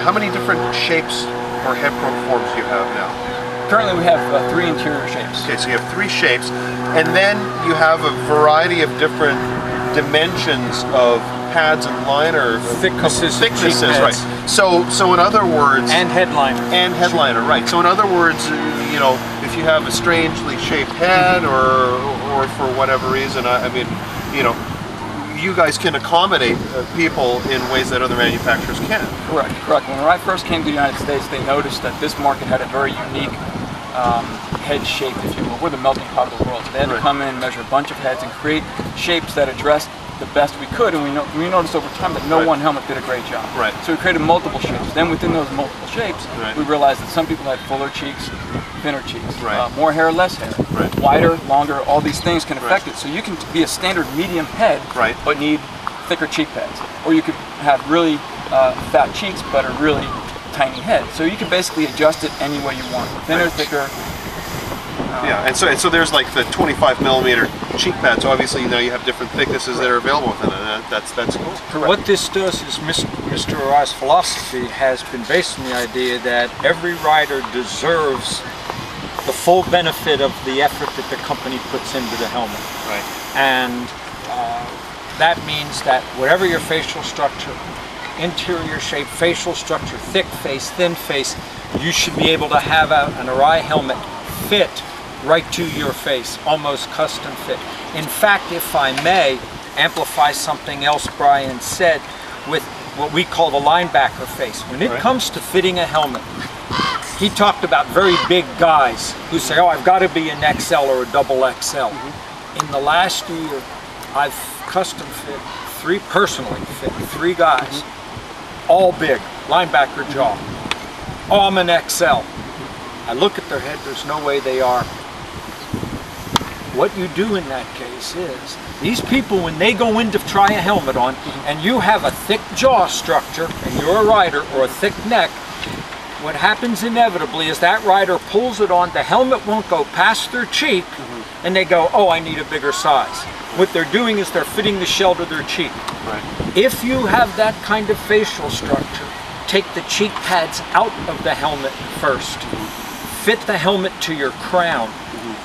how many different shapes or head forms do you have now? Currently we have 3 interior shapes. Okay, so you have 3 shapes, and then you have a variety of different dimensions of pads and liner thicknesses, right? So in other words, and headliner, right? So in other words, you know, if you have a strangely shaped head, or for whatever reason, I mean, you know, you guys can accommodate people in ways that other manufacturers can't. Correct. When Arai first came to the United States, they noticed that this market had a very unique head shape, if you will. We're the melting pot of the world. So they had to come in, measure a bunch of heads, and create shapes that addressed the best we could. And we noticed over time that no one helmet did a great job. Right. So we created multiple shapes. Then within those multiple shapes, we realized that some people had fuller cheeks, thinner cheeks, more hair, less hair, wider, longer. All these things can affect it. So you can be a standard medium head, but need thicker cheek pads, or you could have really fat cheeks but a really tiny head. So you can basically adjust it any way you want, thinner, thicker. Yeah, and so there's like the 25mm cheek pad. So obviously, you know, you have different thicknesses that are available within it. That's cool. Correct. What this does is Mr. Arai's philosophy has been based on the idea that every rider deserves the full benefit of the effort that the company puts into the helmet. Right. And that means that whatever your facial structure, interior shape, facial structure, thick face, thin face, you should be able to have an Arai helmet fit right to your face, almost custom fit. In fact, if I may amplify something else Brian said, with what we call the linebacker face. When it comes to fitting a helmet, he talked about very big guys who say, oh, I've got to be an XL or a double XL. In the last year, I've custom fit personally fit 3 guys, all big, linebacker jaw. Oh, I'm an XL. I look at their head, there's no way they are. What you do in that case is, these people, when they go in to try a helmet on, and you have a thick jaw structure, and you're a rider, or a thick neck, what happens inevitably is that rider pulls it on, the helmet won't go past their cheek, and they go, oh, I need a bigger size. What they're doing is they're fitting the shell to their cheek. If you have that kind of facial structure, take the cheek pads out of the helmet first. Fit the helmet to your crown.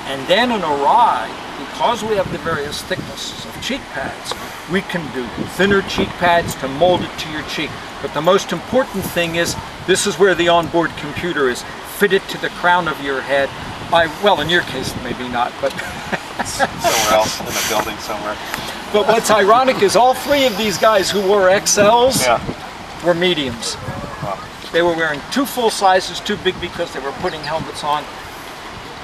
And then in Arai, because we have the various thicknesses of cheek pads, we can do thinner cheek pads to mold it to your cheek. But the most important thing is, this is where the onboard computer is. Fit it to the crown of your head. Well, in your case, maybe not, but somewhere else in a building somewhere. But what's ironic is all 3 of these guys who wore XLs were mediums. They were wearing 2 full sizes, too big because they were putting helmets on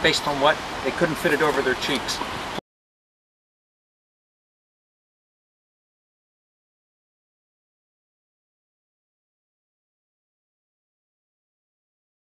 based on what? They couldn't fit it over their cheeks.